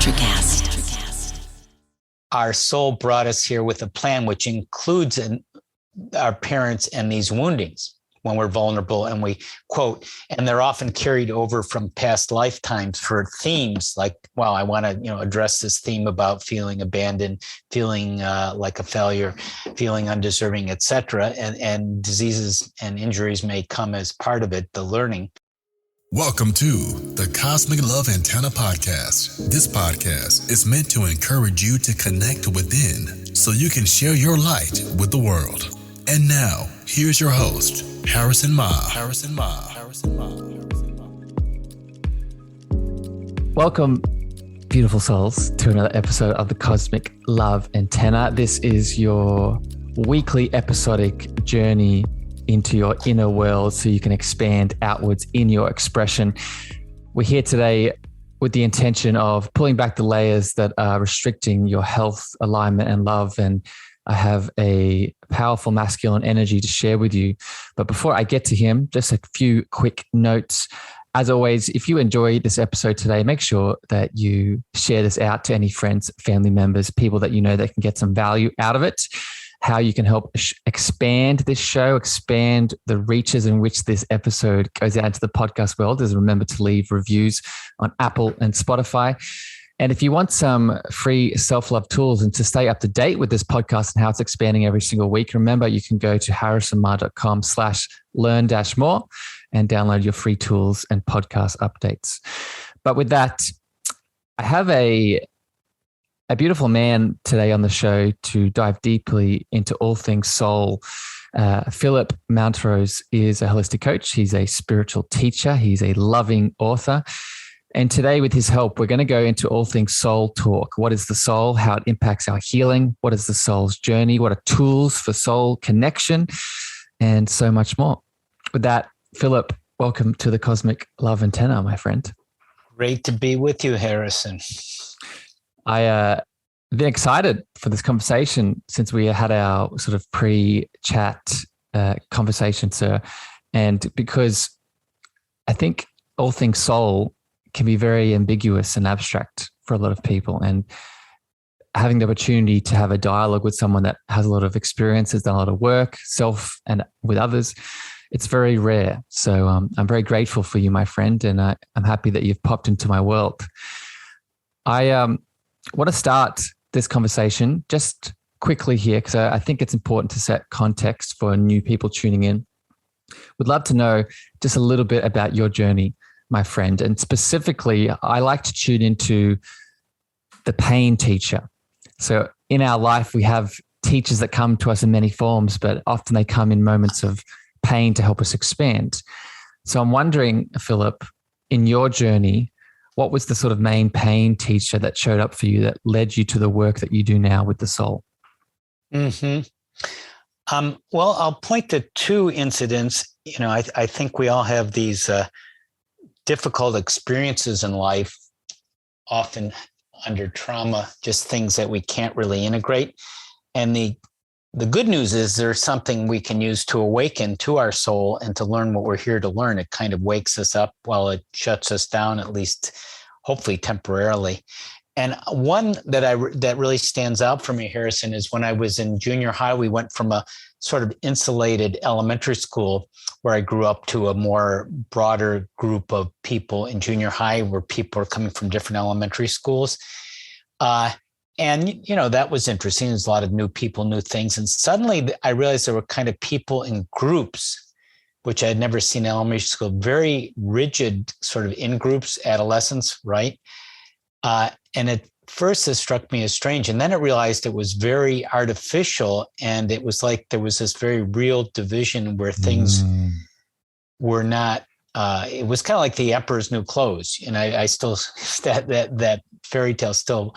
Nutricast. Our soul brought us here with a plan, which includes our parents and these woundings when we're vulnerable, and we quote, and they're often carried over from past lifetimes for themes like, well, I want to, address this theme about feeling abandoned, feeling like a failure, feeling undeserving, etc. And diseases and injuries may come as part of it, the learning. Welcome to the Cosmic Love Antenna Podcast. This podcast is meant to encourage you to connect within so you can share your light with the world. And now, here's your host, Harrison Ma. Welcome, beautiful souls, to another episode of the Cosmic Love Antenna. This is your weekly episodic journey into your inner world so you can expand outwards in your expression. We're here today with the intention of pulling back the layers that are restricting your health, alignment, and love. And I have a powerful masculine energy to share with you. But before I get to him, just a few quick notes. As always, if you enjoy this episode today, make sure that you share this out to any friends, family members, people that you know that can get some value out of it. How you can help expand this show, expand the reaches in which this episode goes out into the podcast world, is remember to leave reviews on Apple and Spotify. And if you want some free self-love tools and to stay up to date with this podcast and how it's expanding every single week, remember you can go to harrisonmar.com/learn-more and download your free tools and podcast updates. But with that, I have a beautiful man today on the show to dive deeply into all things soul. Phillip Mountrose is a holistic coach. He's a spiritual teacher. He's a loving author. And today, with his help, we're going to go into all things soul talk. What is the soul? How it impacts our healing? What is the soul's journey? What are tools for soul connection? And so much more. With that, Phillip, welcome to the Cosmic Love Antenna, my friend. Great to be with you, Harrison. I've been excited for this conversation since we had our sort of pre-chat conversation, sir. And because I think all things soul can be very ambiguous and abstract for a lot of people. And having the opportunity to have a dialogue with someone that has a lot of experience, has done a lot of work, self and with others, it's very rare. So I'm very grateful for you, my friend. And I'm happy that you've popped into my world. I want to start this conversation just quickly here because I think it's important to set context for new people tuning in. Would love to know just a little bit about your journey, my friend. And specifically, I like to tune into the pain teacher. So in our life, we have teachers that come to us in many forms, but often they come in moments of pain to help us expand. So I'm wondering, Phillip, in your journey, what was the sort of main pain teacher that showed up for you that led you to the work that you do now with the soul? Well, I'll point to two incidents. I think we all have these difficult experiences in life, often under trauma, just things that we can't really integrate. And the good news is there's something we can use to awaken to our soul and to learn what we're here to learn. It kind of wakes us up while it shuts us down, at least hopefully temporarily. And one that really stands out for me, Harrison, is when I was in junior high, we went from a sort of insulated elementary school where I grew up to a more broader group of people in junior high where people are coming from different elementary schools. And, that was interesting. There's a lot of new people, new things. And suddenly I realized there were kind of people in groups, which I had never seen in elementary school, very rigid sort of in groups, adolescents, right? And at first it struck me as strange. And then I realized it was very artificial. And it was like there was this very real division where things were not, it was kind of like the emperor's new clothes. And I still, that fairy tale still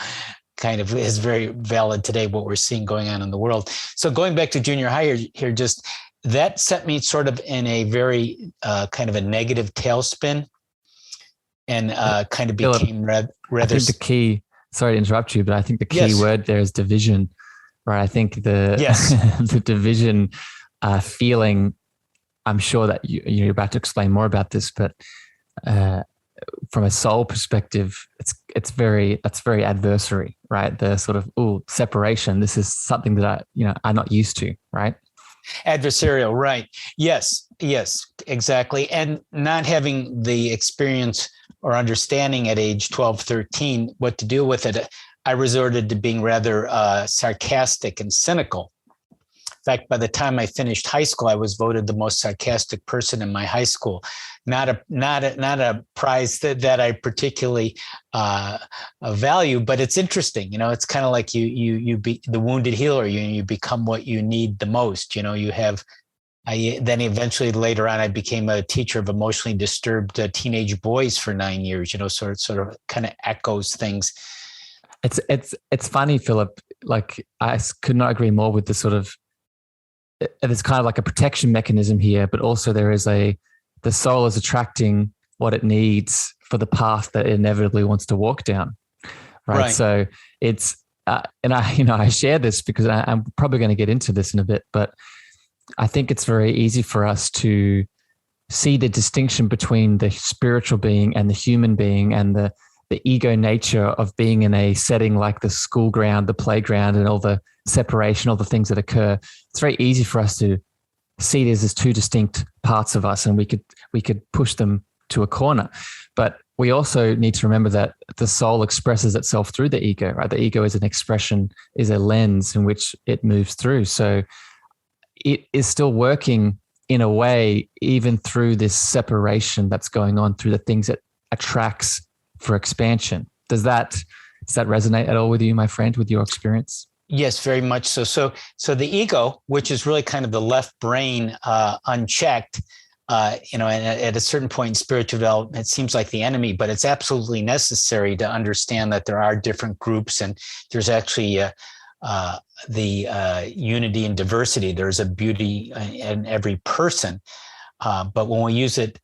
kind of is very valid today, what we're seeing going on in the world. So going back to junior high here, just that set me sort of in a very kind of a negative tailspin and kind of became rather. I think the key, sorry to interrupt you, but I think the key word there is division, right? I think the the division feeling, I'm sure that you're about to explain more about this, but from a soul perspective, that's very adversary, right? The sort of separation. This is something that I'm not used to, right? Adversarial, right? Yes, exactly. And not having the experience or understanding at age 12, 13, what to do with it, I resorted to being rather sarcastic and cynical. In fact, by the time I finished high school, I was voted the most sarcastic person in my high school. Not a prize that I particularly value, but it's interesting. It's kind of like you be the wounded healer. You become what you need the most. Then eventually later on, I became a teacher of emotionally disturbed teenage boys for 9 years. Sort of kind of echoes things. It's funny, Philip. Like, I could not agree more with the sort of. There's kind of like a protection mechanism here, but also the soul is attracting what it needs for the path that it inevitably wants to walk down. Right. So it's, and I share this because I'm probably going to get into this in a bit, but I think it's very easy for us to see the distinction between the spiritual being and the human being, and the ego nature of being in a setting like the school ground, the playground, and all the separation, all the things that occur. It's very easy for us to see these as two distinct parts of us, and we could push them to a corner. But we also need to remember that the soul expresses itself through the ego, right? The ego is an expression, is a lens in which it moves through. So it is still working in a way, even through this separation that's going on, through the things it attracts for expansion. Does that resonate at all with you, my friend, with your experience? Yes, very much so. So the ego, which is really kind of the left brain unchecked, and at a certain point in spiritual development, it seems like the enemy, but it's absolutely necessary to understand that there are different groups, and there's actually the unity and diversity. There's a beauty in every person. But when we use it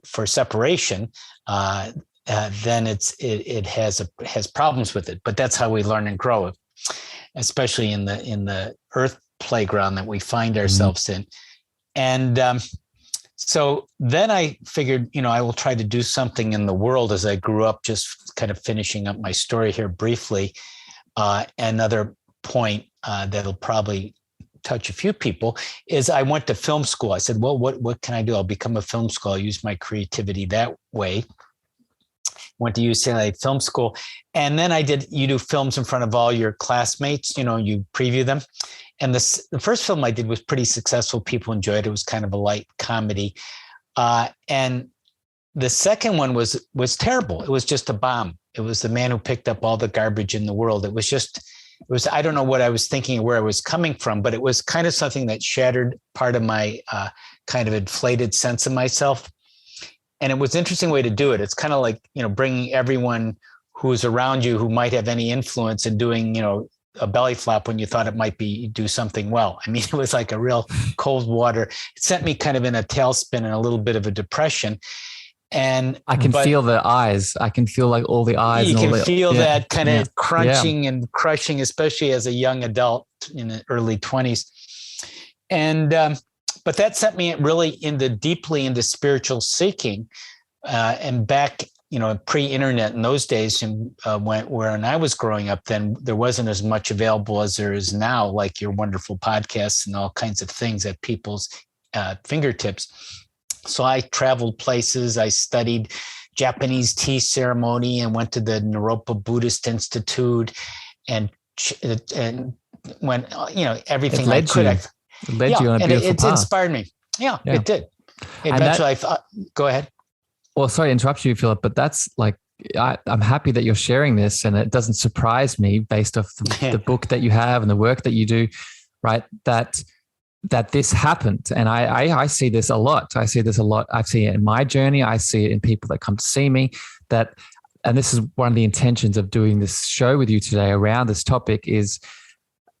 for separation, then it has problems with it. But that's how we learn and grow, especially in the earth playground that we find ourselves in. And so then I figured, I will try to do something in the world as I grew up, just kind of finishing up my story here briefly. Another point that'll probably touch a few people is I went to film school. I said, well, what can I do? I'll become a film school. I'll use my creativity that way. Went to UCLA Film School. And then you do films in front of all your classmates, you preview them. And the first film I did was pretty successful. People enjoyed it. It was kind of a light comedy. And the second one was terrible. It was just a bomb. It was The Man Who Picked Up All the Garbage in the World. It was, I don't know what I was thinking or where I was coming from, but it was kind of something that shattered part of my kind of inflated sense of myself. And it was an interesting way to do it. It's kind of like, bringing everyone who's around you who might have any influence and doing, a belly flop when you thought it might do something well. I mean, it was like a real cold water. It sent me kind of in a tailspin and a little bit of a depression. And I can feel the eyes. I can feel like all the eyes. You and can feel that kind of crunching Yeah. and crushing, especially as a young adult in the early 20s. And, but that sent me really deeply into spiritual seeking, and back, pre-internet in those days, and when I was growing up, then there wasn't as much available as there is now, like your wonderful podcasts and all kinds of things at people's fingertips. So I traveled places. I studied Japanese tea ceremony and went to the Naropa Buddhist Institute, and when everything I could. It led you on a beautiful path. It inspired me. Yeah, it did. Eventually, I thought, go ahead. Well, sorry to interrupt you, Philip, but that's like, I'm happy that you're sharing this, and it doesn't surprise me based off the book that you have and the work that you do, right? That this happened. And I see this a lot. I see this a lot. I see it in my journey. I see it in people that come to see me, and this is one of the intentions of doing this show with you today around this topic, is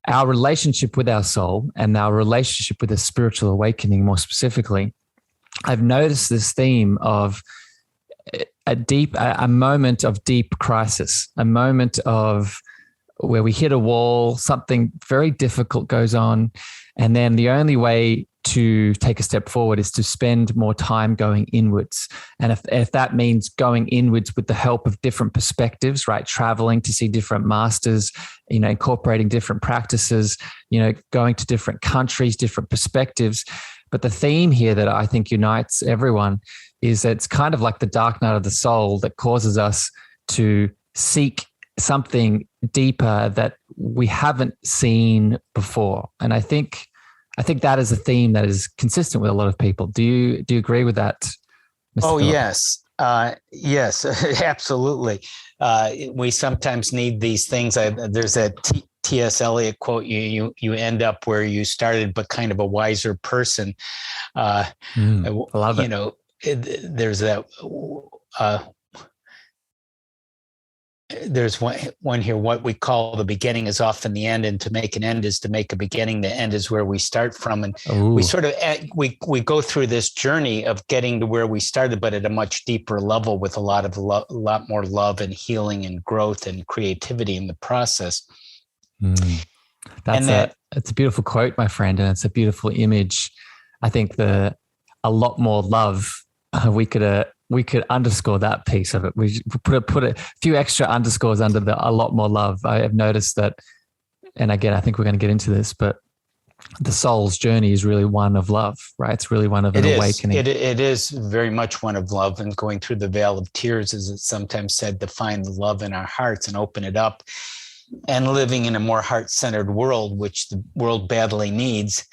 our relationship with our soul and our relationship with a spiritual awakening more specifically. I've noticed this theme of a moment of deep crisis, a moment of where we hit a wall, something very difficult goes on. And then the only way to take a step forward is to spend more time going inwards. And if that means going inwards with the help of different perspectives, right? Traveling to see different masters, incorporating different practices, going to different countries, different perspectives. But the theme here that I think unites everyone is that it's kind of like the dark night of the soul that causes us to seek something deeper that we haven't seen before. And I think that is a theme that is consistent with a lot of people. Do you agree with that, Mr. Oh, Phillip? yes, absolutely. We sometimes need these things. There's that T.S. Eliot quote: "You end up where you started, but kind of a wiser person." I love it. There's that. There's one here. What we call the beginning is often the end, and to make an end is to make a beginning. The end is where we start from, and we sort of we go through this journey of getting to where we started, but at a much deeper level, with a lot more love and healing and growth and creativity in the process. It's a beautiful quote, my friend, and it's a beautiful image. I think a lot more love. We could underscore that piece of it. We put a few extra underscores under a lot more love. I have noticed that, and again, I think we're going to get into this, but the soul's journey is really one of love, right? It's really one of an awakening. It is very much one of love, and going through the veil of tears, as it's sometimes said, to find the love in our hearts and open it up, and living in a more heart-centered world, which the world badly needs.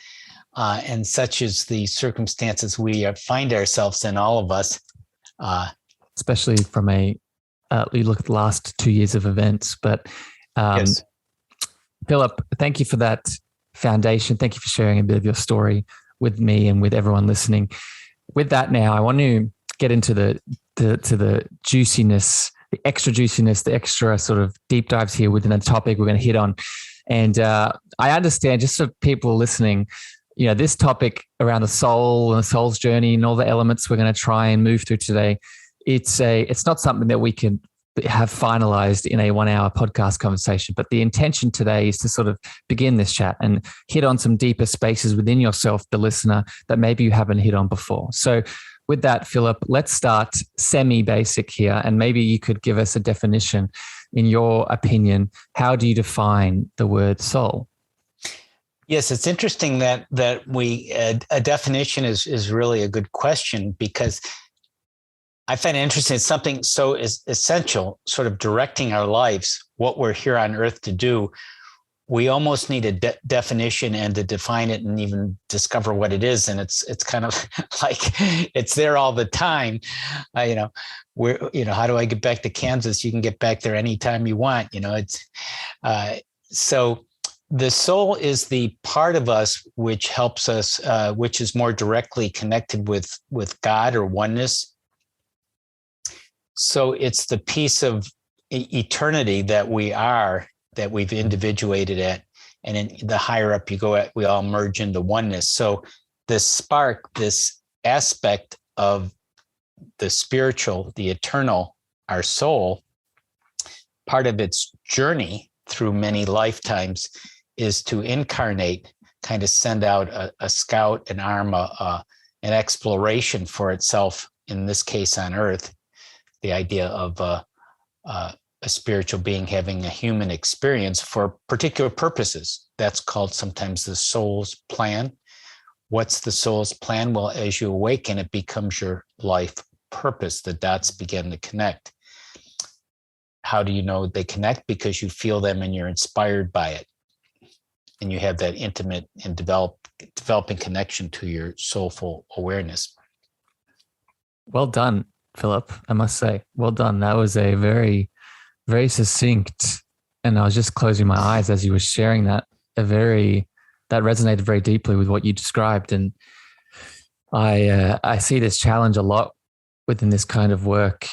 And such is the circumstances we find ourselves in, all of us. Especially from you look at the last 2 years of events. But yes. Phillip, thank you for that foundation. Thank you for sharing a bit of your story with me and with everyone listening. With that, now I want to get into the juiciness, the extra sort of deep dives here within a topic we're going to hit on. And I understand, just so people listening, this topic around the soul and the soul's journey and all the elements we're going to try and move through today, it's not something that we can have finalized in a 1 hour podcast conversation. But the intention today is to sort of begin this chat and hit on some deeper spaces within yourself, the listener, that maybe you haven't hit on before. So with that, Phillip, let's start semi-basic here. And maybe you could give us a definition. In your opinion, how do you define the word soul? Yes, it's interesting that a definition is really a good question, because I find it interesting. It's something so essential, sort of directing our lives, what we're here on earth to do. We almost need a definition and to define it and even discover what it is. And it's kind of like it's there all the time. How do I get back to Kansas? You can get back there anytime you want. So. The soul is the part of us which helps us, which is more directly connected with God or oneness. So it's the piece of eternity that we've individuated at. And in the higher up you go, we all merge into oneness. So this spark, this aspect of the spiritual, the eternal, our soul, part of its journey through many lifetimes is to incarnate, kind of send out a scout, an arm, an exploration for itself, in this case on earth, the idea of a spiritual being having a human experience for particular purposes. That's called sometimes the soul's plan. What's the soul's plan? Well, as you awaken, it becomes your life purpose. The dots begin to connect. How do you know they connect? Because you feel them and you're inspired by it. And you have that intimate and developing connection to your soulful awareness. Well done, Phillip. I must say, well done. That was a very, very succinct, and I was just closing my eyes as you were sharing that. That resonated very deeply with what you described. And I see this challenge a lot within this kind of work.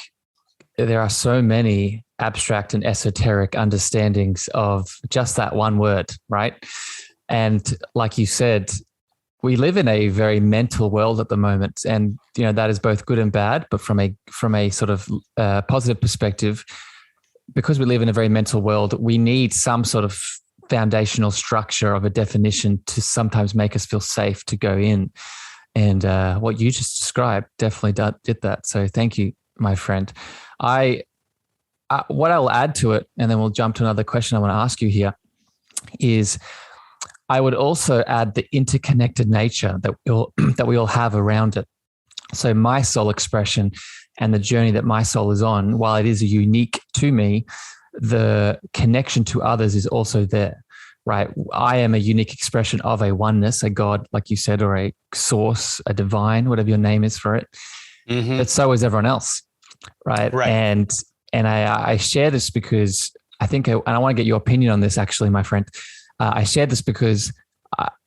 There are so many abstract and esoteric understandings of just that one word, right? And like you said, we live in a very mental world at the moment, and that is both good and bad. But from a sort of positive perspective, because we live in a very mental world, we need some sort of foundational structure of a definition to sometimes make us feel safe to go in. And what you just described definitely did that. So thank you, my friend. What I'll add to it, and then we'll jump to another question I want to ask you here, is I would also add the interconnected nature that we all have around it. So my soul expression and the journey that my soul is on, while it is unique to me, the connection to others is also there, right? I am a unique expression of a oneness, a God, like you said, or a source, a divine, whatever your name is for it. Mm-hmm. But so is everyone else, right? And I share this because I think, and I want to get your opinion on this actually, my friend. I share this because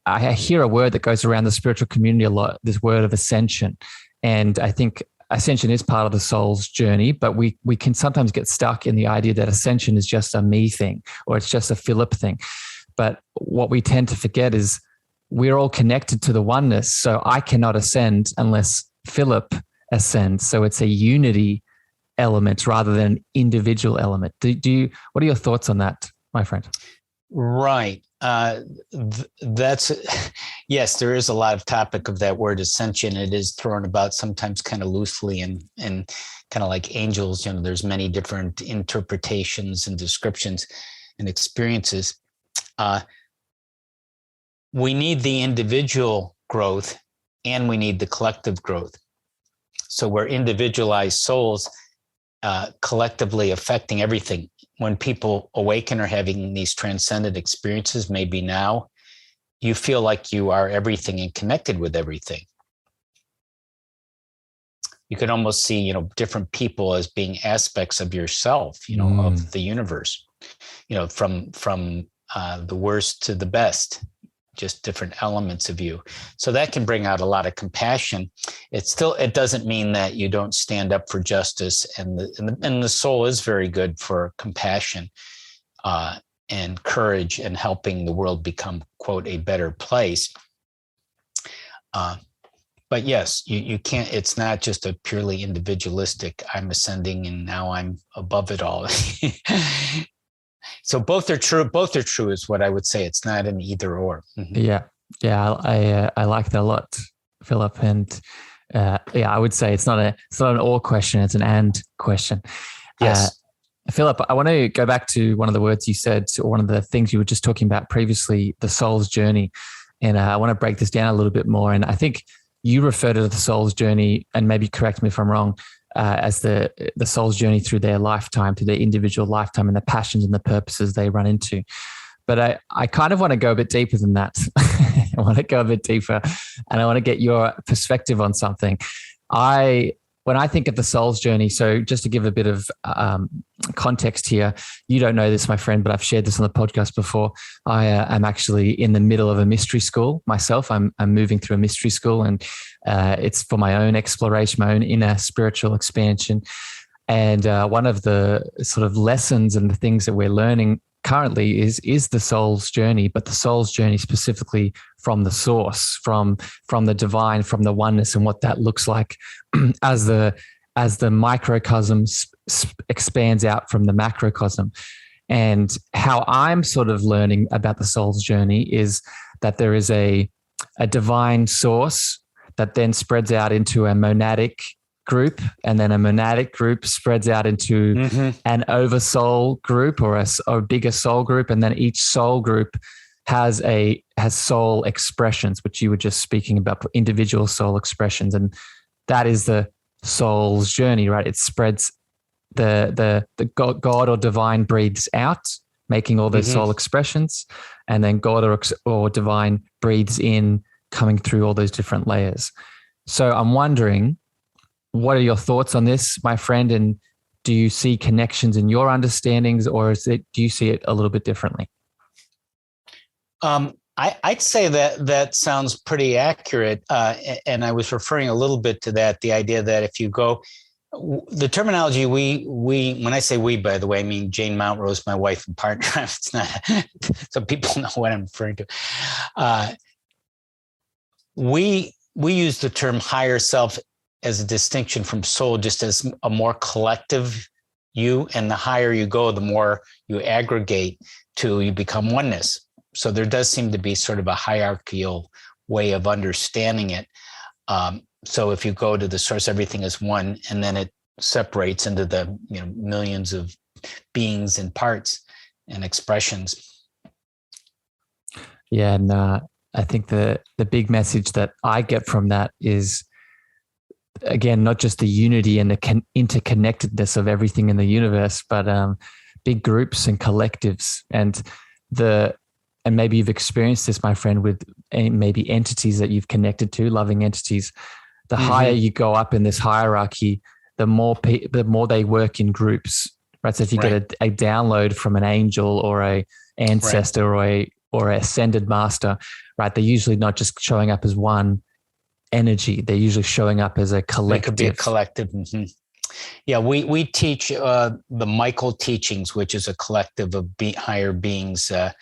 I hear a word that goes around the spiritual community a lot, this word of ascension. And I think ascension is part of the soul's journey, but we can sometimes get stuck in the idea that ascension is just a me thing, or it's just a Phillip thing. But what we tend to forget is we're all connected to the oneness. So I cannot ascend unless Phillip ascends. So it's a unity element rather than an individual element. What are your thoughts on that, my friend? Right. That's, yes, there is a lot of topic of that word ascension. It is thrown about sometimes kind of loosely and kind of like angels, there's many different interpretations and descriptions and experiences. We need the individual growth and we need the collective growth. So we're individualized souls, collectively affecting everything. When people awaken or having these transcendent experiences, maybe now, you feel like you are everything and connected with everything. You can almost see, different people as being aspects of yourself, of the universe, from the worst to the best, just different elements of you. So that can bring out a lot of compassion. It doesn't mean that you don't stand up for justice, and the soul is very good for compassion and courage and helping the world become, quote, a better place. But yes, you can't, it's not just a purely individualistic, I'm ascending and now I'm above it all. So both are true is what I would say. It's not an either or. Mm-hmm. Yeah. I like that a lot, Phillip. And I would say it's not an or question, it's an and question. Yes. Phillip, I want to go back to one of the words you said, or one of the things you were just talking about previously, the soul's journey. And I want to break this down a little bit more. And I think you refer to the soul's journey, and maybe correct me if I'm wrong, as the soul's journey through their lifetime, through their individual lifetime, and the passions and the purposes they run into. But I kind of want to go a bit deeper than that. I want to go a bit deeper, and I want to get your perspective on something. When I think of the soul's journey, so just to give a bit of context here, you don't know this, my friend, but I've shared this on the podcast before. I am actually in the middle of a mystery school myself. I'm moving through a mystery school, and it's for my own exploration, my own inner spiritual expansion. And one of the sort of lessons and the things that we're learning currently is the soul's journey, but the soul's journey specifically from the source, from the divine, from the oneness, and what that looks like as the microcosm expands out from the macrocosm. And how I'm sort of learning about the soul's journey is that there is a divine source that then spreads out into a monadic group, and then a monadic group spreads out into an oversoul group or a bigger soul group, and then each soul group has soul expressions, which you were just speaking about, individual soul expressions, and that is the soul's journey, right? It spreads the God or divine breathes out, making all those soul expressions, and then God or divine breathes in, coming through all those different layers. So I'm wondering, what are your thoughts on this, my friend? And do you see connections in your understandings, or do you see it a little bit differently? I'd say that sounds pretty accurate. And I was referring a little bit to that, the idea that if you go, the terminology we, when I say we, by the way, I mean Jane Mountrose, my wife and partner. It's not, so people know what I'm referring to. We use the term higher self as a distinction from soul, just as a more collective you, and the higher you go, the more you aggregate to you become oneness. So there does seem to be sort of a hierarchical way of understanding it. So if you go to the source, everything is one, and then it separates into the millions of beings and parts and expressions. Yeah, and I think the big message that I get from that is, again, not just the unity and the interconnectedness of everything in the universe, but big groups and collectives, and maybe you've experienced this, my friend, with maybe entities that you've connected to, loving entities. The higher you go up in this hierarchy, the more they work in groups, right? So if you get a download from an angel or a ancestor or a ascended master, right? They're usually not just showing up as one energy. They're usually showing up as a collective. It could be a collective. Mm-hmm. Yeah, we teach the Michael teachings, which is a collective of higher beings. They're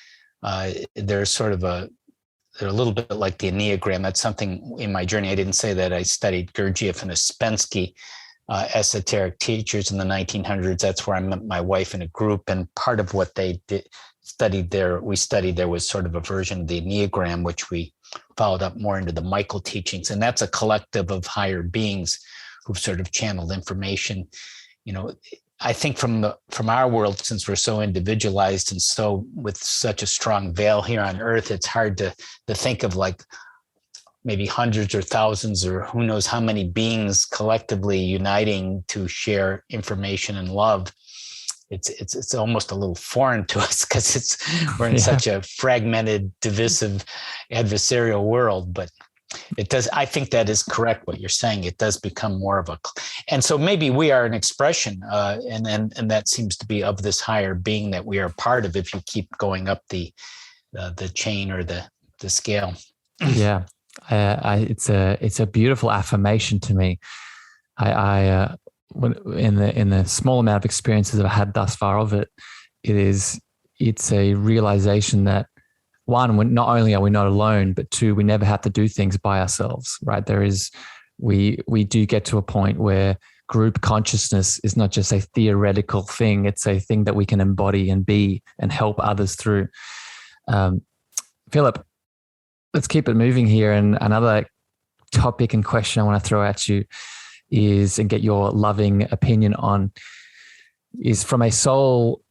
a little bit like the Enneagram. That's something in my journey. I didn't say that. I studied Gurdjieff and Ouspensky, esoteric teachers in the 1900s. That's where I met my wife in a group. And part of what they studied there was sort of a version of the Enneagram, which we followed up more into the Michael teachings. And that's a collective of higher beings who've sort of channeled information. I think from our world, since we're so individualized and so with such a strong veil here on Earth, it's hard to think of like maybe hundreds or thousands or who knows how many beings collectively uniting to share information and love. It's almost a little foreign to us because we're in such a fragmented, divisive, adversarial world. But it does. I think that is correct what you're saying. It does become more of and so maybe we are an expression, and that seems to be of this higher being that we are part of. If you keep going up the chain or the scale. Yeah, it's a beautiful affirmation to me. When in the small amount of experiences that I've had thus far of it, it's a realization that, one, not only are we not alone, but two, we never have to do things by ourselves, right? We do get to a point where group consciousness is not just a theoretical thing. It's a thing that we can embody and be and help others through. Phillip, let's keep it moving here. And another topic and question I want to throw at you and get your loving opinion on is, from a soul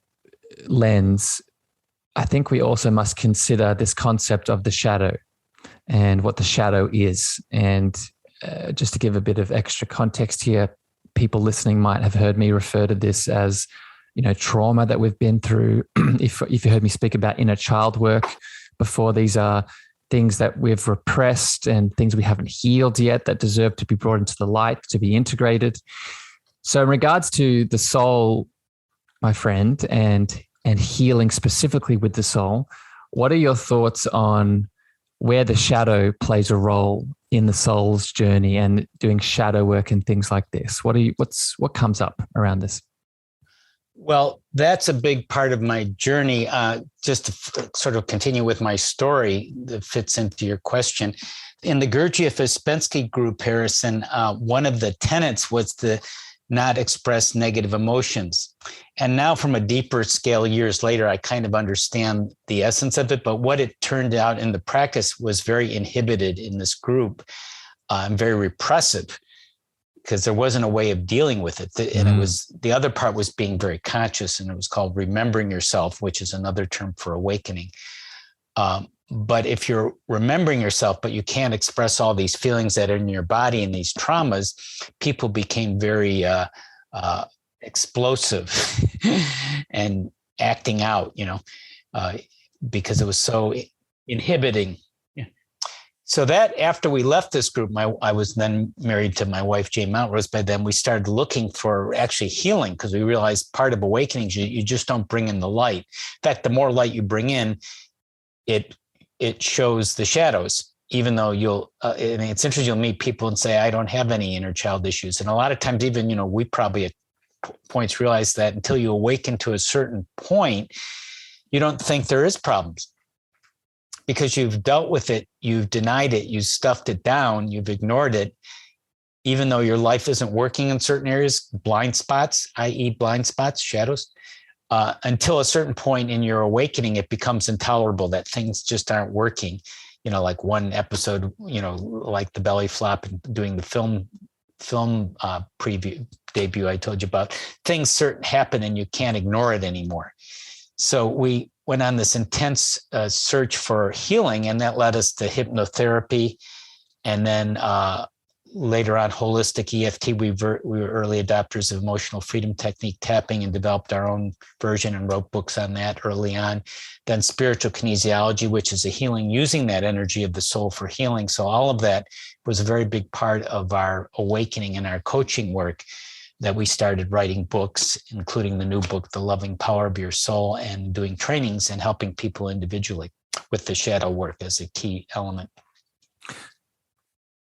lens, I think we also must consider this concept of the shadow and what the shadow is. And just to give a bit of extra context here, people listening might have heard me refer to this as, trauma that we've been through. If you heard me speak about inner child work before, these are things that we've repressed and things we haven't healed yet that deserve to be brought into the light, to be integrated. So in regards to the soul, my friend, and healing specifically with the soul, what are your thoughts on where the shadow plays a role in the soul's journey and doing shadow work and things like this? What comes up around this? Well, that's a big part of my journey. Just to sort of continue with my story that fits into your question. In the Gurdjieff-Ouspensky group, Harrison, one of the tenets was the not express negative emotions. And now from a deeper scale, years later, I kind of understand the essence of it. But what it turned out in the practice was very inhibited in this group and very repressive, because there wasn't a way of dealing with it. And it was, the other part was being very conscious, and it was called remembering yourself, which is another term for awakening. But if you're remembering yourself, but you can't express all these feelings that are in your body and these traumas, people became very explosive and acting out, because it was so inhibiting. So that after we left this group, I was then married to my wife, Jane Mountrose. By then we started looking for actually healing, because we realized part of awakening is you just don't bring in the light. In fact, the more light you bring in, it shows the shadows, even though and it's interesting, you'll meet people and say, I don't have any inner child issues. And a lot of times, even, we probably at points realize that until you awaken to a certain point, you don't think there is problems, because you've dealt with it, you've denied it, you've stuffed it down, you've ignored it. even though your life isn't working in certain areas, blind spots, i.e. blind spots, shadows, until a certain point in your awakening, it becomes intolerable that things just aren't working. Like one episode, like the belly flop and doing the film preview debut I told you about, things happen and you can't ignore it anymore. So we went on this intense search for healing, and that led us to hypnotherapy. And then later on, holistic EFT. We were early adopters of emotional freedom technique tapping and developed our own version and wrote books on that early on. Then spiritual kinesiology, which is a healing using that energy of the soul for healing. So all of that was a very big part of our awakening and our coaching work, that we started writing books, including the new book, The Loving Power of Your Soul, and doing trainings and helping people individually with the shadow work as a key element.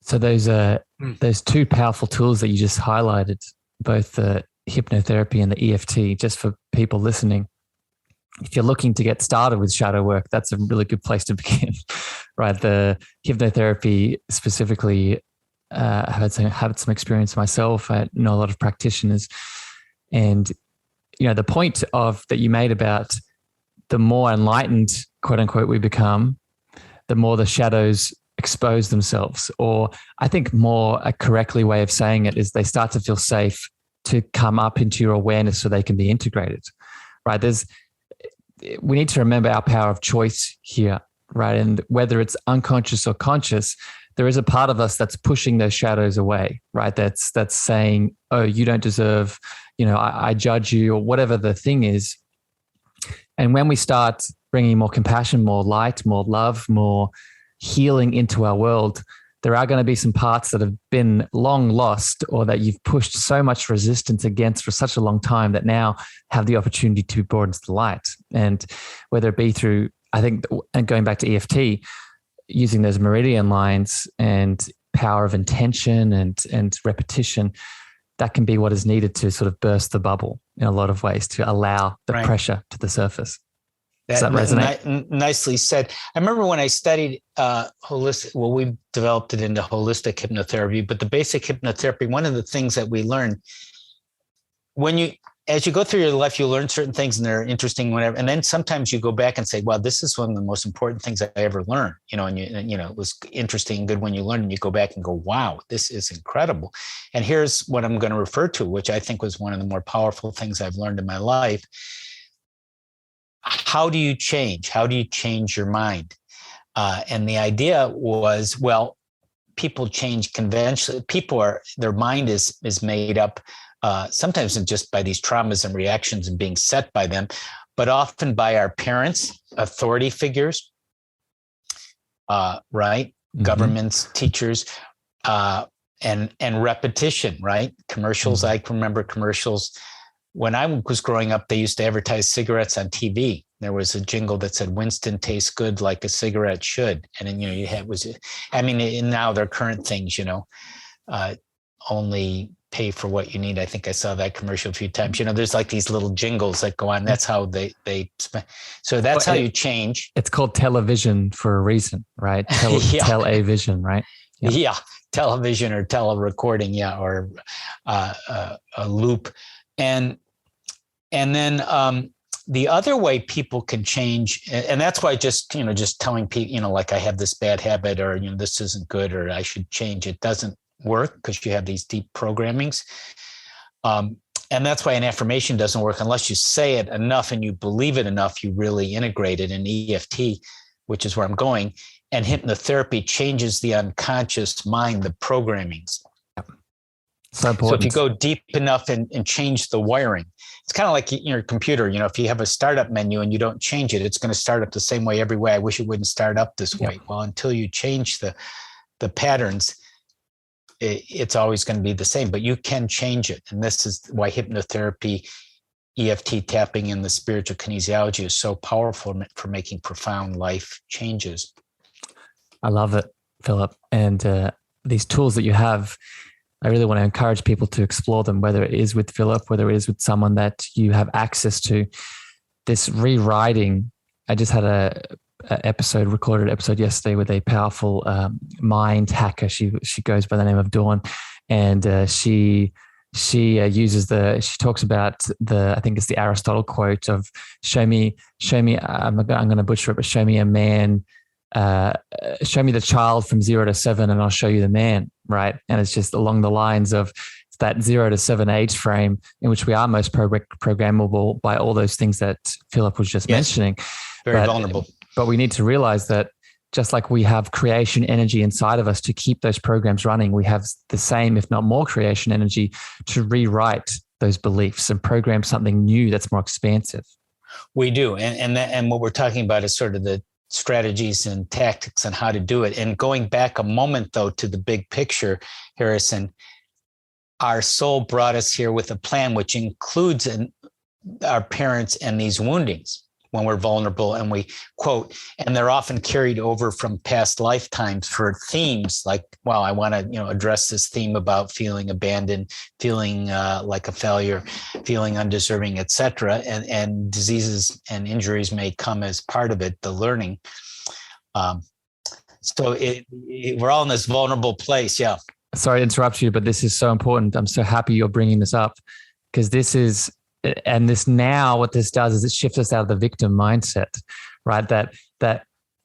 So those two powerful tools that you just highlighted, both the hypnotherapy and the EFT, just for people listening, if you're looking to get started with shadow work, that's a really good place to begin, right? The hypnotherapy specifically, I've had some experience myself. I know a lot of practitioners, and the point that you made about the more enlightened, quote unquote, we become, the more the shadows expose themselves. Or I think more a correctly way of saying it is they start to feel safe to come up into your awareness so they can be integrated, right? We need to remember our power of choice here, right? And whether it's unconscious or conscious, there is a part of us that's pushing those shadows away, right? That's saying, oh, you don't deserve, I judge you, or whatever the thing is. And when we start bringing more compassion, more light, more love, more healing into our world, there are going to be some parts that have been long lost, or that you've pushed so much resistance against for such a long time, that now have the opportunity to be brought into the light. And whether it be through, I think, and going back to EFT, using those meridian lines and power of intention and repetition, that can be what is needed to sort of burst the bubble in a lot of ways, to allow the pressure to the surface. Does that resonate? Nicely said. I remember when I studied holistic, we developed it into holistic hypnotherapy, but the basic hypnotherapy, one of the things that we learned as you go through your life, you learn certain things and they're interesting, whatever. And then sometimes you go back and say, wow, this is one of the most important things I ever learned, and it was interesting, good when you learn, and you go back and go, wow, this is incredible. And here's what I'm going to refer to, which I think was one of the more powerful things I've learned in my life. How do you change? How do you change your mind? And the idea was, well, people change conventionally. Their mind is made up sometimes just by these traumas and reactions and being set by them, but often by our parents, authority figures, right? Mm-hmm. Governments, teachers, and repetition, right? Commercials. Mm-hmm. I can remember commercials. When I was growing up, they used to advertise cigarettes on TV. There was a jingle that said, "Winston tastes good like a cigarette should." And then, and now they're current things, only pay for what you need. I think I saw that commercial a few times. There's like these little jingles that go on. That's how they spend. So that's how you change. It's called television for a reason, right? Television, right? Yeah. Television or telerecording. Yeah. Or a loop. And then the other way people can change, and that's why just telling people, like I have this bad habit, or, this isn't good, or I should change, it doesn't work, because you have these deep programmings. And that's why an affirmation doesn't work unless you say it enough and you believe it enough, you really integrate it in EFT, which is where I'm going. And hypnotherapy changes the unconscious mind, the programmings. So if you go deep enough and change the wiring, it's kind of like your computer. If you have a startup menu and you don't change it, it's going to start up the same way every way. I wish it wouldn't start up this way. Well, until you change the patterns, it's always going to be the same, but you can change it. And this is why hypnotherapy, EFT tapping, and the spiritual kinesiology is so powerful for making profound life changes. I love it, Philip. And these tools that you have, I really want to encourage people to explore them, whether it is with Philip, whether it is with someone that you have access to. This rewriting, I just had a recorded episode yesterday with a powerful mind hacker. She goes by the name of Dawn. and she talks about I think it's the Aristotle quote of show me, I'm going to butcher it, but show me a man, show me the child from 0 to 7 and I'll show you the man, right? And it's just along the lines of that 0 to 7 age frame in which we are most programmable by all those things that Phillip was just mentioning. Very vulnerable. But we need to realize that just like we have creation energy inside of us to keep those programs running, we have the same, if not more, creation energy to rewrite those beliefs and program something new that's more expansive. We do. And what we're talking about is sort of the strategies and tactics on how to do it. And going back a moment, though, to the big picture, Harrison, our soul brought us here with a plan, which includes our parents and these woundings when we're vulnerable, and we quote, and they're often carried over from past lifetimes for themes like, well, I want to, address this theme about feeling abandoned, feeling like a failure, feeling undeserving, etc. And diseases and injuries may come as part of it, the learning. So we're all in this vulnerable place. Yeah. Sorry to interrupt you, but this is so important. I'm so happy you're bringing this up, because what this does is it shifts us out of the victim mindset, right? That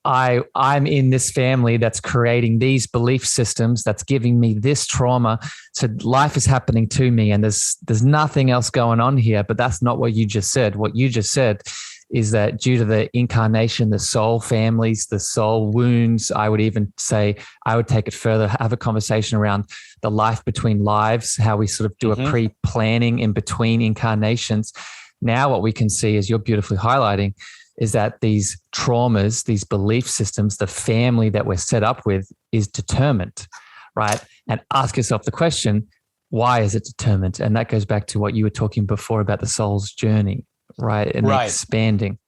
I'm in this family that's creating these belief systems that's giving me this trauma. So life is happening to me and there's nothing else going on here, but that's not what you just said. What you just said is that due to the incarnation, the soul families, the soul wounds, I would even say, I would take it further, have a conversation around the life between lives, how we sort of do a pre-planning in between incarnations. Now what we can see, as you're beautifully highlighting, is that these traumas, these belief systems, the family that we're set up with is determined, right? And ask yourself the question, why is it determined? And that goes back to what you were talking before about the soul's journey, right? And expanding.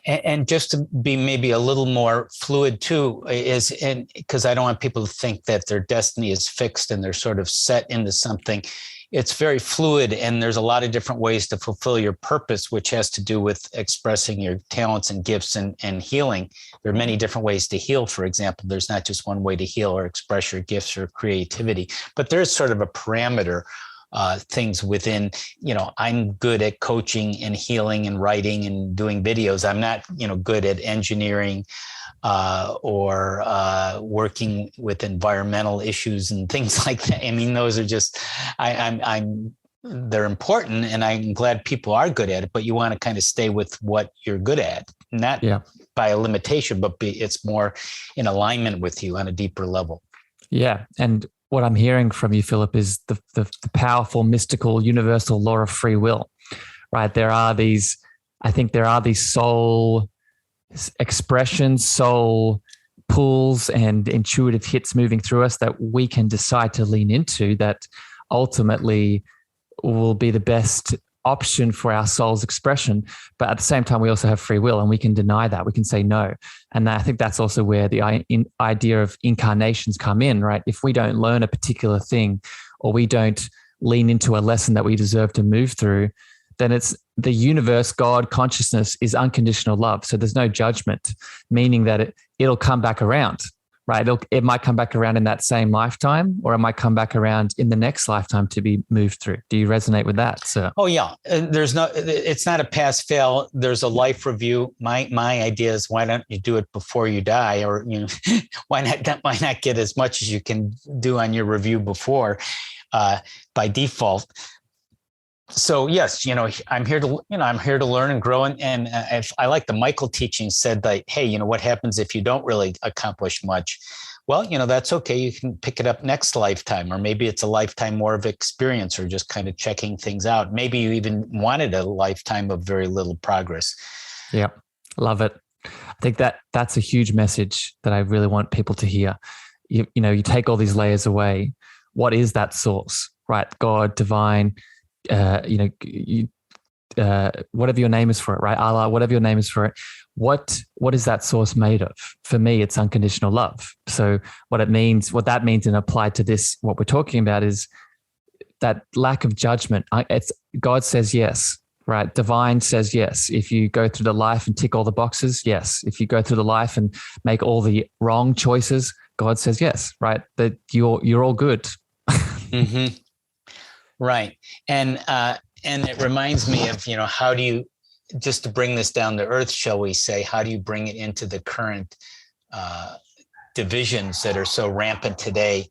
And just to be maybe a little more fluid too, because I don't want people to think that their destiny is fixed and they're sort of set into something. It's very fluid, and there's a lot of different ways to fulfill your purpose, which has to do with expressing your talents and gifts and healing. There are many different ways to heal. For example, there's not just one way to heal or express your gifts or creativity, but there's sort of a parameter, things within, I'm good at coaching and healing and writing and doing videos. I'm not, good at engineering or working with environmental issues and things like that. I mean, those are just, they're important, and I'm glad people are good at it, but you want to kind of stay with what you're good at, not by a limitation, but it's more in alignment with you on a deeper level. Yeah. And what I'm hearing from you, Phillip, is the powerful, mystical, universal law of free will, right? There are these soul expressions, soul pulls and intuitive hits moving through us that we can decide to lean into, that ultimately will be the best option for our soul's expression. But at the same time, we also have free will, and we can deny that. We can say no. And I think that's also where the idea of incarnations come in, right? If we don't learn a particular thing, or we don't lean into a lesson that we deserve to move through, then it's the universe, God, consciousness is unconditional love. So there's no judgment, meaning that it'll come back around, right? It might come back around in that same lifetime, or it might come back around in the next lifetime to be moved through. Do you resonate with that, sir? Oh yeah. It's not a pass fail. There's a life review. My idea is, why don't you do it before you die? Or, why not get as much as you can do on your review before, by default. So yes, I'm here to learn and grow. And I like the Michael teaching said that, hey, what happens if you don't really accomplish much? Well, that's okay. You can pick it up next lifetime, or maybe it's a lifetime more of experience, or just kind of checking things out. Maybe you even wanted a lifetime of very little progress. Yeah. Love it. I think that's a huge message that I really want people to hear. You take all these layers away. What is that source, right? God, divine, whatever your name is for it, right? Allah, whatever your name is for it. What is that source made of? For me, it's unconditional love. So what that means and applied to this, what we're talking about, is that lack of judgment. God says yes, right? Divine says yes. If you go through the life and tick all the boxes, yes. If you go through the life and make all the wrong choices, God says yes, right? That you're all good. Mm-hmm. Right. And it reminds me of, how do you, just to bring this down to earth, shall we say, how do you bring it into the current divisions that are so rampant today,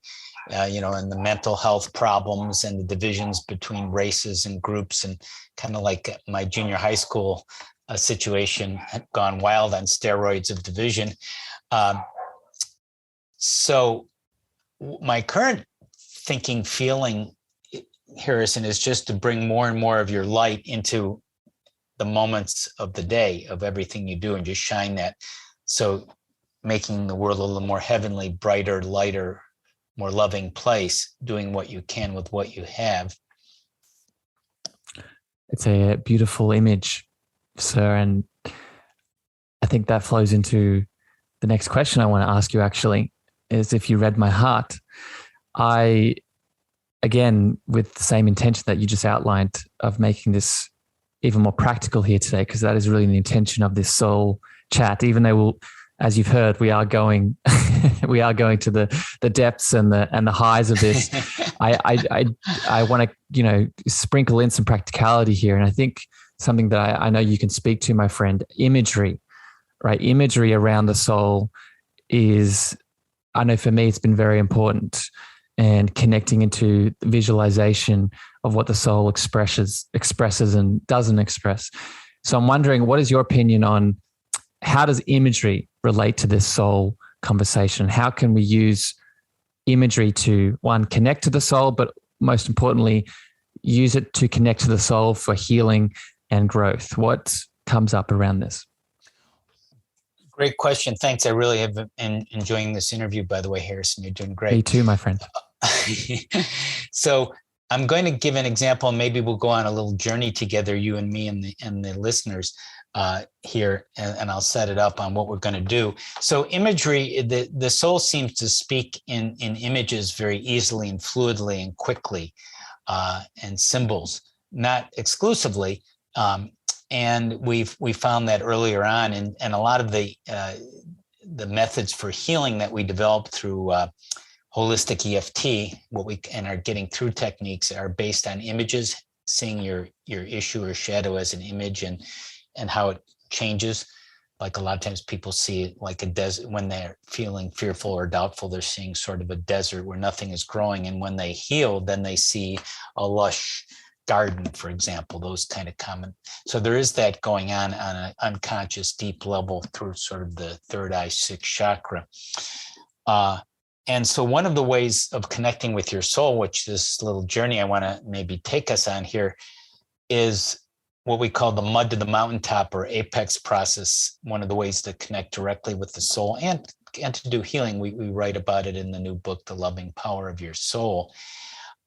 and the mental health problems and the divisions between races and groups, and kind of like my junior high school situation had gone wild on steroids of division. So my current thinking, feeling, Harrison, is just to bring more and more of your light into the moments of the day of everything you do, and just shine that. So making the world a little more heavenly, brighter, lighter, more loving place, doing what you can with what you have. It's a beautiful image, sir. And I think that flows into the next question I want to ask you, actually, is if you read my heart. I, again, with the same intention that you just outlined of making this even more practical here today, because that is really the intention of this soul chat, even though as you've heard, we are going to the depths and the highs of this. I want to, sprinkle in some practicality here. And I think something that I know you can speak to, my friend, imagery, right? Imagery around the soul is, I know for me, it's been very important, and connecting into the visualization of what the soul expresses and doesn't express. So I'm wondering, what is your opinion on how does imagery relate to this soul conversation? How can we use imagery to, one, connect to the soul, but most importantly, use it to connect to the soul for healing and growth? What comes up around this? Great question. Thanks. I really have been enjoying this interview, by the way, Harrison. You're doing great. Me too, my friend. So I'm going to give an example. Maybe we'll go on a little journey together, you and me and the listeners here, and I'll set it up on what we're going to do. So imagery, the soul seems to speak in images very easily and fluidly and quickly, and symbols, not exclusively. And we found that earlier on, and a lot of the methods for healing that we developed through holistic EFT, and our getting through techniques, are based on images, seeing your issue or shadow as an image, and how it changes. Like a lot of times people see like a desert when they're feeling fearful or doubtful, they're seeing sort of a desert where nothing is growing. And when they heal, then they see a lush garden, for example, those kind of common. So there is that going on an unconscious deep level through sort of the third eye, sixth chakra. And so one of the ways of connecting with your soul, which this little journey I want to maybe take us on here, is what we call the mud to the mountaintop or apex process. One of the ways to connect directly with the soul and to do healing. We write about it in the new book, The Loving Power of Your Soul.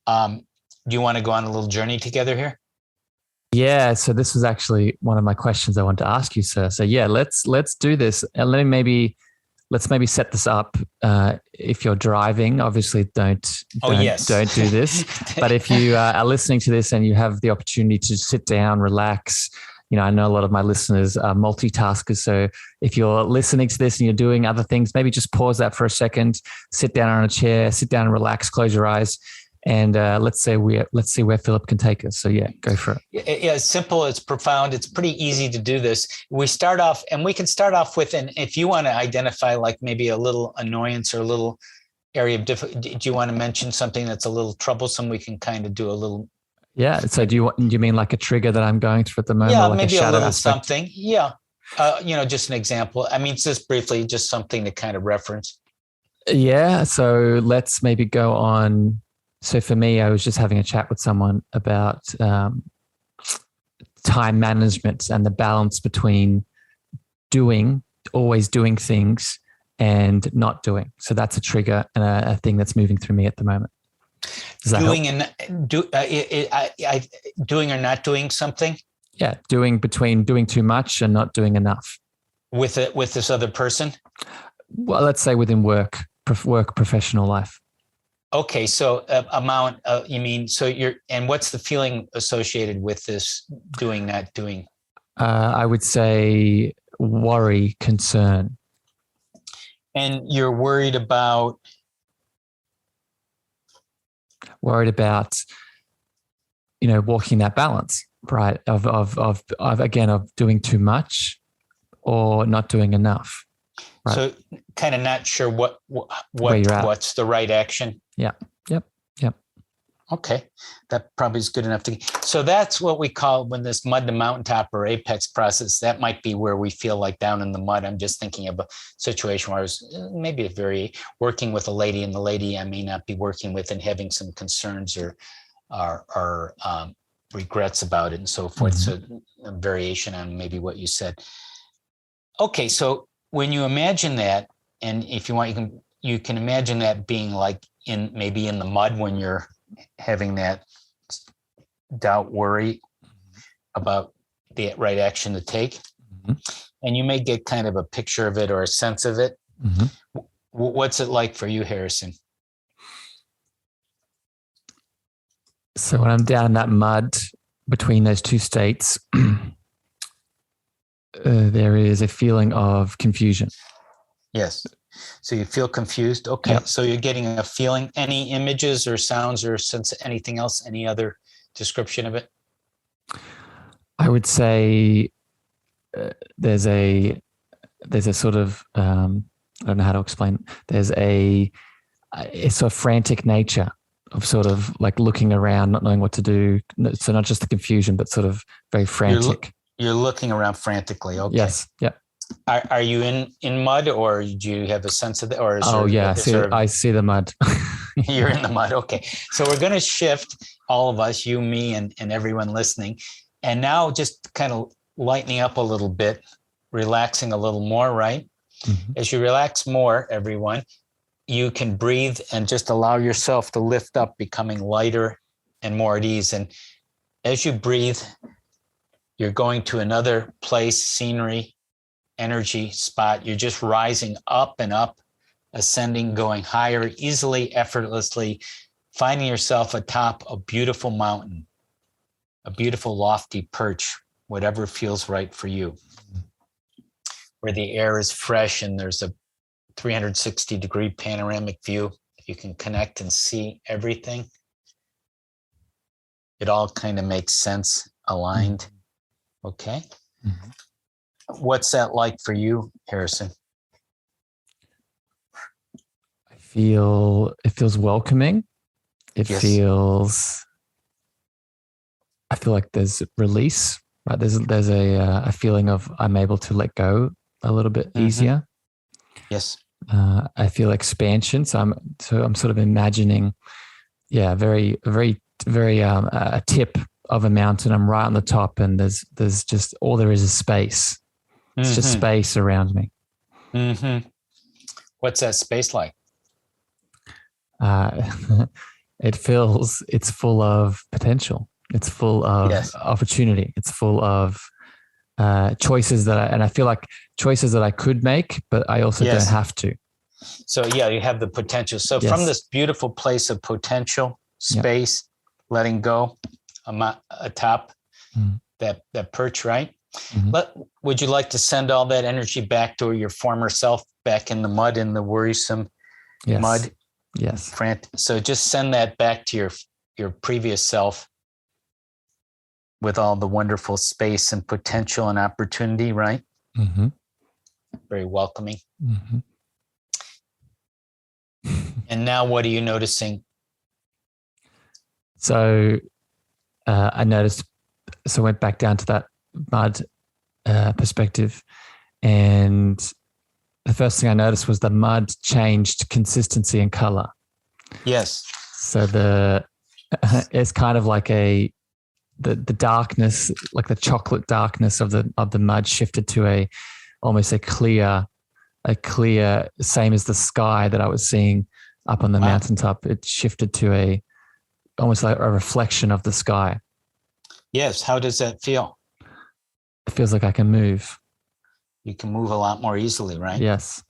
Do you want to go on a little journey together here? Yeah. So this was actually one of my questions I wanted to ask you, sir. So yeah, let's do this, and let's maybe set this up. If you're driving, obviously don't do this. But if you are listening to this and you have the opportunity to sit down, relax, I know a lot of my listeners are multitaskers. So if you're listening to this and you're doing other things, maybe just pause that for a second, sit down on a chair, sit down and relax, close your eyes. And let's see where Phillip can take us. So yeah, go for it. Yeah, it's simple, it's profound. It's pretty easy to do this. We can start off with, and if you want to identify like maybe a little annoyance or a little area of do you want to mention something that's a little troublesome? We can kind of do a little. Yeah. So do you mean like a trigger that I'm going through at the moment? Yeah, like maybe a little aspect? something. Yeah. Just an example. I mean, just briefly, just something to kind of reference. Yeah. So let's maybe go on. So for me, I was just having a chat with someone about time management and the balance between always doing things and not doing. So that's a trigger and a thing that's moving through me at the moment. Doing or not doing something? Yeah, between doing too much and not doing enough. With this other person? Well, let's say within work, professional life. Okay, so you mean, and what's the feeling associated with this doing, not doing? I would say worry, concern. And you're worried about worried about, walking that balance, right? Of doing too much or not doing enough. Right. So kind of not sure Where you're at. what's the right action. Yeah. Yep. Okay. That probably is good enough so that's what we call when this mud to mountaintop or apex process, that might be where we feel like down in the mud. I'm just thinking of a situation where I was maybe very working with a lady, and the lady I may not be working with and having some concerns or regrets about it and so forth. Mm-hmm. So a variation on maybe what you said. Okay. So when you imagine that, and if you want, you can imagine that being like maybe in the mud when you're having that doubt, worry about the right action to take. Mm-hmm. And you may get kind of a picture of it or a sense of it. Mm-hmm. What's it like for you, Harrison? So when I'm down in that mud between those two states, there is a feeling of confusion. Yes. So you feel confused. Okay. Yep. So you're getting a feeling. Any images or sounds or sense, anything else? Any other description of it? I would say there's a sort of, I don't know how to explain. There's a sort of frantic nature of sort of like looking around, not knowing what to do. So not just the confusion, but sort of very frantic. You're looking around frantically. Okay. Yes. Yeah. Are you in mud, or do you have a sense of that? Or I see the mud. You're in the mud. Okay. So we're going to shift, all of us, you, me, and everyone listening. And now just kind of lightening up a little bit, relaxing a little more, right? Mm-hmm. As you relax more, everyone, you can breathe and just allow yourself to lift up, becoming lighter and more at ease. And as you breathe, you're going to another place, scenery, energy spot. You're just rising up and up, ascending, going higher, easily, effortlessly, finding yourself atop a beautiful mountain, a beautiful lofty perch, whatever feels right for you, where the air is fresh and there's a 360-degree panoramic view. You can connect and see everything. It all kind of makes sense, aligned. Okay. Mm-hmm. What's that like for you, Harrison? It feels welcoming. I feel like there's release, right? There's a feeling of I'm able to let go a little bit easier. Yes. I feel expansion. So I'm sort of imagining, very, very, very a tip of a mountain. I'm right on the top, and there's just all there is space. It's just space around me. Mm-hmm. What's that space like? It's full of potential. It's full of opportunity. It's full of choices I feel like choices that I could make, but I also don't have to. So you have the potential. So from this beautiful place of potential, space, letting go, atop that perch, right? Mm-hmm. Would you like to send all that energy back to your former self, back in the mud, in the worrisome mud? Yes. So just send that back to your previous self with all the wonderful space and potential and opportunity, right? Mm-hmm. Very welcoming. Mm-hmm. And now what are you noticing? So I noticed, so I went back down to that mud perspective, and the first thing I noticed was the mud changed consistency and color. Yes. So it's kind of like the darkness, like the chocolate darkness of the mud shifted to almost a clear, same as the sky that I was seeing up on the mountaintop. It shifted to almost like a reflection of the sky. Yes. How does that feel? It feels like I can move. You can move a lot more easily, right? Yes.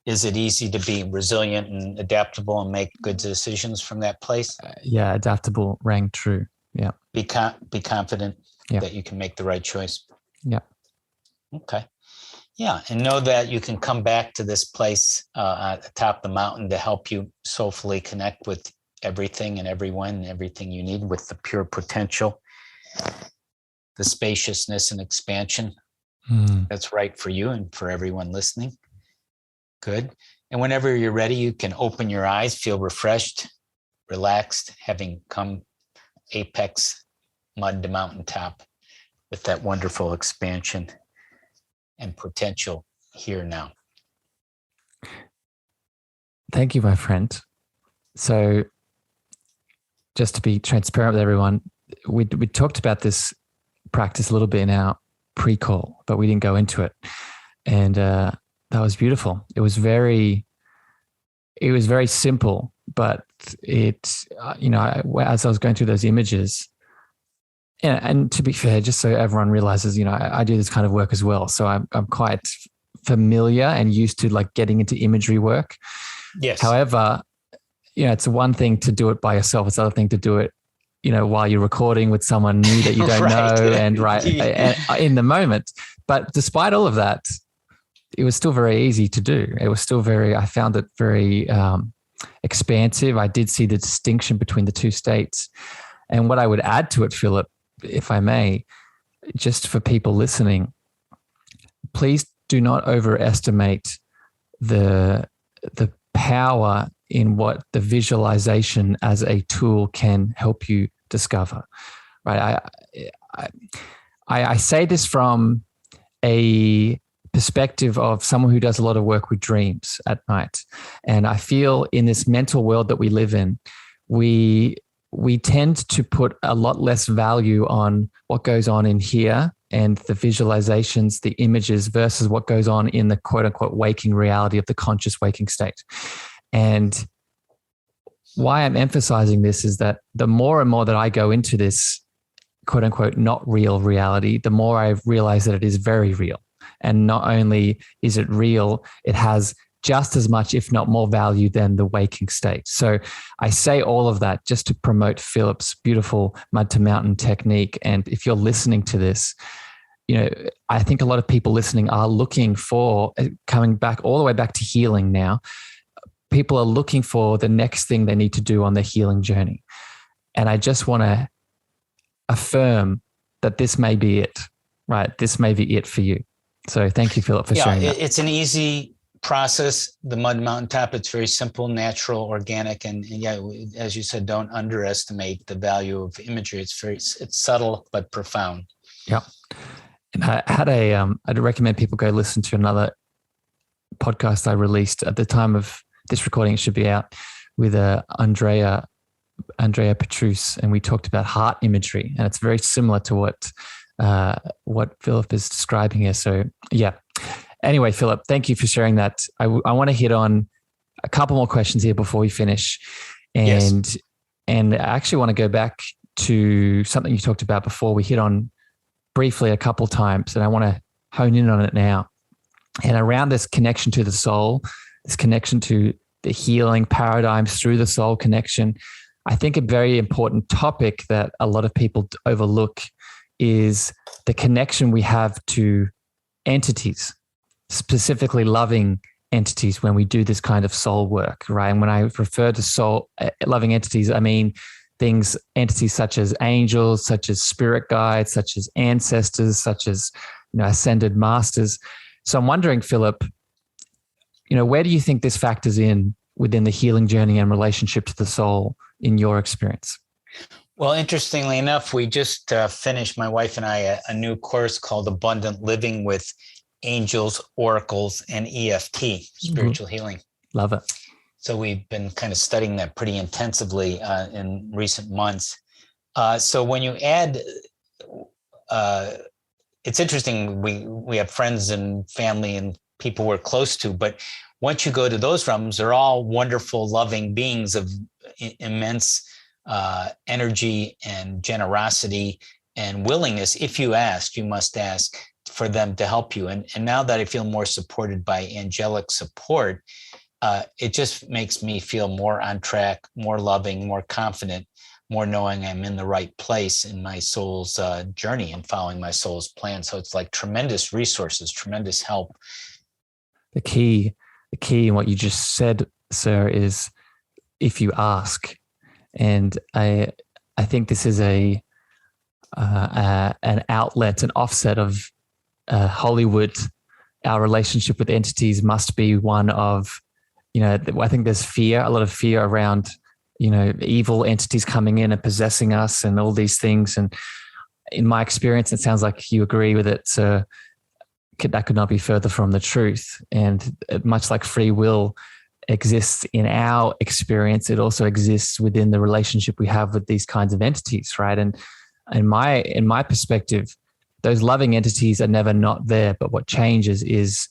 Is it easy to be resilient and adaptable and make good decisions from that place? Adaptable rang true. Yeah. Be confident that you can make the right choice. Yeah. Okay. Yeah. And know that you can come back to this place atop the mountain to help you soulfully connect with everything and everyone, everything you need with the pure potential, the spaciousness and expansion that's right for you and for everyone listening. Good. And whenever you're ready, you can open your eyes, feel refreshed, relaxed, having come apex, mud to mountaintop with that wonderful expansion and potential here now. Thank you, my friend. So just to be transparent with everyone, we talked about this practice a little bit in our pre-call, but we didn't go into it. And that was beautiful. It was very simple, but it, as I was going through those images, and to be fair, just so everyone realizes, I do this kind of work as well. So I'm quite familiar and used to like getting into imagery work. Yes. However, it's one thing to do it by yourself. It's another thing to do it, while you're recording with someone new that you don't know and in the moment. But despite all of that, it was still very easy to do. It was still I found it very expansive. I did see the distinction between the two states. And what I would add to it, Phillip, if I may, just for people listening, please do not overestimate the power in what the visualization as a tool can help you discover, right? I say this from a perspective of someone who does a lot of work with dreams at night. And I feel in this mental world that we live in, we tend to put a lot less value on what goes on in here and the visualizations, the images versus what goes on in the quote unquote waking reality of the conscious waking state. And why I'm emphasizing this is that the more and more that I go into this quote unquote not real reality, the more I realize that it is very real. And not only is it real, it has just as much, if not more value than the waking state. So I say all of that just to promote Phillip's beautiful mud to mountain technique. And if you're listening to this, I think a lot of people listening are looking for, coming back all the way back to healing now, people are looking for the next thing they need to do on their healing journey. And I just want to affirm that this may be it, right? This may be it for you. So thank you, Phillip, for sharing that. It's an easy process. The mud mountaintop, it's very simple, natural, organic. And as you said, don't underestimate the value of imagery. It's subtle, but profound. Yeah. And I'd recommend people go listen to another podcast I released at the time of this recording. It should be out with Andrea Petrus, and we talked about heart imagery, and it's very similar to what Phillip is describing here. So yeah. Anyway, Phillip, thank you for sharing that. I want to hit on a couple more questions here before we finish, and I actually want to go back to something you talked about before. We hit on briefly a couple times, and I want to hone in on it now. And around this connection to the soul, this connection to the healing paradigms through the soul connection, I think a very important topic that a lot of people overlook is the connection we have to entities, specifically loving entities when we do this kind of soul work, right? And when I refer to soul loving entities, I mean entities such as angels, such as spirit guides, such as ancestors, such as ascended masters. So I'm wondering, Phillip, where do you think this factors in within the healing journey and relationship to the soul in your experience? Well, interestingly enough, we just finished, my wife and I, a new course called Abundant Living with Angels, Oracles, and EFT, Spiritual Healing. Love it. So we've been kind of studying that pretty intensively in recent months. So when you add, it's interesting, we have friends and family and people we're close to, but once you go to those realms, they're all wonderful, loving beings of immense energy and generosity and willingness. If you ask, you must ask for them to help you. And now that I feel more supported by angelic support, it just makes me feel more on track, more loving, more confident, more knowing I'm in the right place in my soul's journey and following my soul's plan. So it's like tremendous resources, tremendous help. The key in what you just said, sir, is if you ask. And I think this is an outlet, an offset of Hollywood. Our relationship with entities must be one of, I think there's fear, a lot of fear around, evil entities coming in and possessing us and all these things. And in my experience, it sounds like you agree with it. So that could not be further from the truth. And much like free will exists in our experience, it also exists within the relationship we have with these kinds of entities, right? And in my perspective, those loving entities are never not there, but what changes is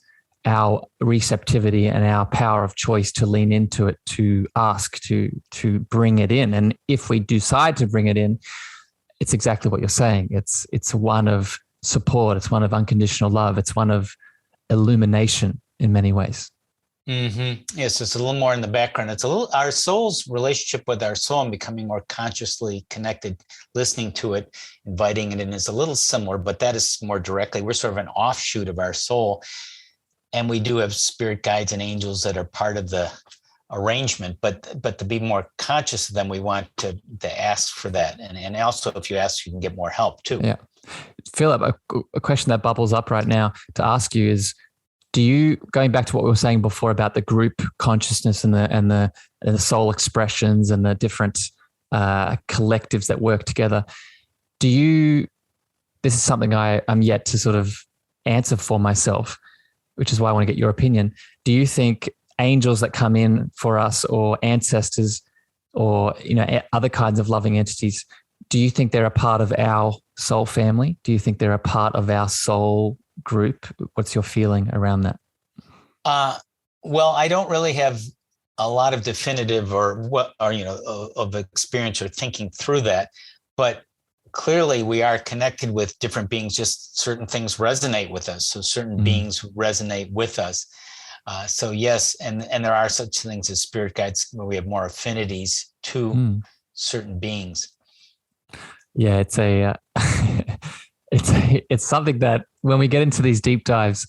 our receptivity and our power of choice to lean into it, to ask, to bring it in. And if we decide to bring it in, it's exactly what you're saying. It's one of support. It's one of unconditional love. It's one of illumination in many ways. Mm-hmm. Yes, it's a little more in the background. It's a little our soul's relationship with our soul and becoming more consciously connected, listening to it, inviting it in is a little similar, but that is more directly. We're sort of an offshoot of our soul. And we do have spirit guides and angels that are part of the arrangement, but to be more conscious of them, we want to ask for that. And also, if you ask, you can get more help too. Yeah. Philip, a question that bubbles up right now to ask you is, going back to what we were saying before about the group consciousness and the soul expressions and the different collectives that work together, this is something I'm yet to sort of answer for myself, which is why I want to get your opinion. Do you think angels that come in for us, or ancestors, or other kinds of loving entities, do you think they're a part of our soul family? Do you think they're a part of our soul group? What's your feeling around that? Well, I don't really have a lot of definitive of experience or thinking through that, but clearly we are connected with different beings. Just certain things resonate with us. So certain beings resonate with us. So yes, and there are such things as spirit guides where we have more affinities to certain beings. Yeah, it's it's something that when we get into these deep dives,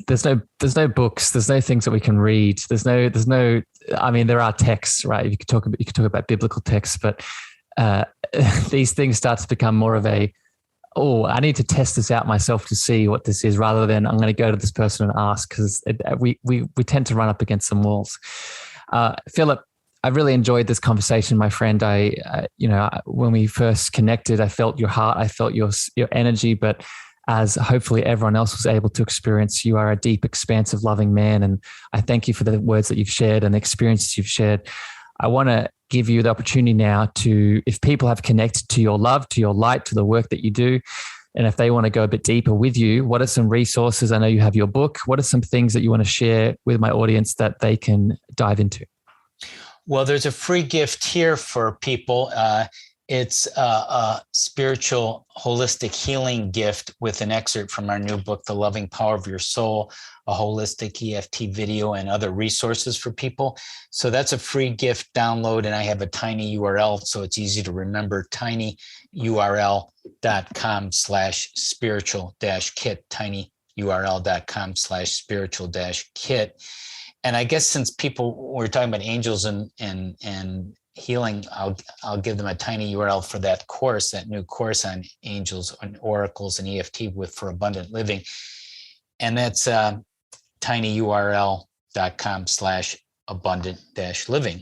there's no books, there's no things that we can read. There's no. I mean, there are texts, right? You could talk about biblical texts, but these things start to become more of I need to test this out myself to see what this is, rather than I'm going to go to this person and ask, because we tend to run up against some walls. Philip, I really enjoyed this conversation, my friend. When we first connected, I felt your heart, I felt your energy, but as hopefully everyone else was able to experience, you are a deep, expansive, loving man. And I thank you for the words that you've shared and the experiences you've shared. I want to give you the opportunity now to, if people have connected to your love, to your light, to the work that you do, and if they want to go a bit deeper with you, what are some resources? I know you have your book. What are some things that you want to share with my audience that they can dive into? Well, there's a free gift here for people. It's a spiritual holistic healing gift with an excerpt from our new book, The Loving Power of Your Soul, a holistic EFT video and other resources for people. So that's a free gift download. And I have a tiny URL, so it's easy to remember, tinyurl.com/spiritual-kit, tinyurl.com/spiritual-kit. And I guess since people were talking about angels and healing, I'll give them a tiny URL for that course, that new course on angels and oracles and EFT for abundant living. And that's tinyurl.com/abundant-living.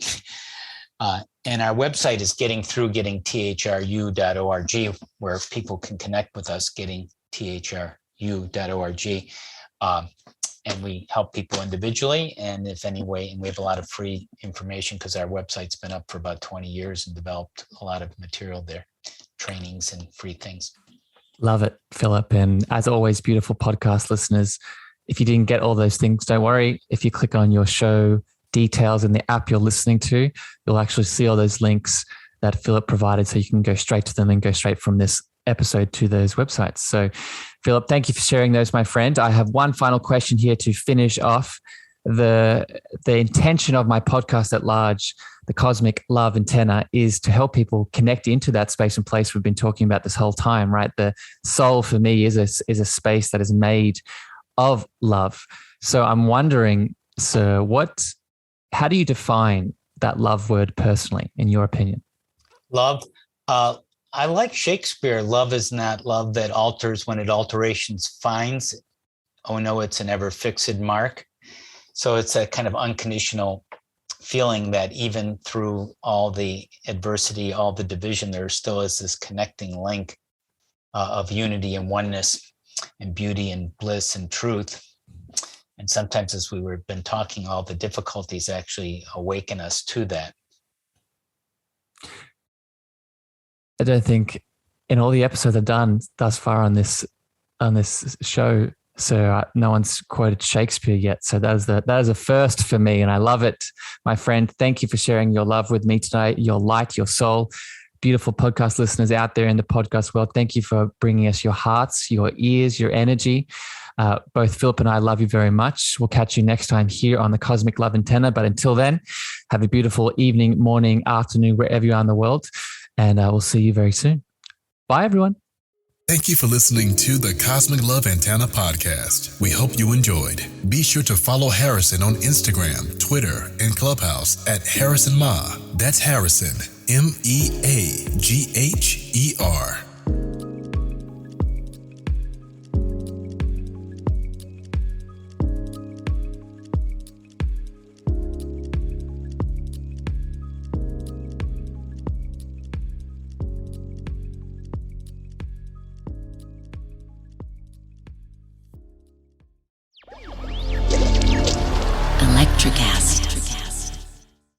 And our website is gettingthrough.org, where people can connect with us, gettingthrough.org. And we help people individually, and if any way, and we have a lot of free information because our website's been up for about 20 years and developed a lot of material there, trainings and free things. Love it, Philip. And as always, beautiful podcast listeners, if you didn't get all those things, don't worry. If you click on your show details in the app you're listening to, you'll actually see all those links that Philip provided, so you can go straight to them and go straight from this episode to those websites. So Philip, thank you for sharing those, my friend. I have one final question here to finish off. The intention of my podcast at large, the Cosmic Love Antenna, is to help people connect into that space and place we've been talking about this whole time, right? The soul for me is a space that is made of love. So I'm wondering, sir, how do you define that love word personally, in your opinion? Love. I like Shakespeare. Love is not love that alters when it alterations finds. Oh no, it's an ever fixed mark. So it's a kind of unconditional feeling that even through all the adversity, all the division, there still is this connecting link of unity and oneness and beauty and bliss and truth. And sometimes, as we were been talking, all the difficulties actually awaken us to that. I don't think in all the episodes I've done thus far on this show, so no one's quoted Shakespeare yet. So that is a first for me, and I love it, my friend. Thank you for sharing your love with me today, your light, your soul. Beautiful podcast listeners out there in the podcast world, thank you for bringing us your hearts, your ears, your energy. Both Phillip and I love you very much. We'll catch you next time here on the Cosmic Love Antenna. But until then, have a beautiful evening, morning, afternoon, wherever you are in the world. And we'll see you very soon. Bye, everyone. Thank you for listening to the Cosmic Love Antenna podcast. We hope you enjoyed. Be sure to follow Harrison on Instagram, Twitter, and Clubhouse at Harrison Ma. That's Harrison, MEAGHER. Electricast.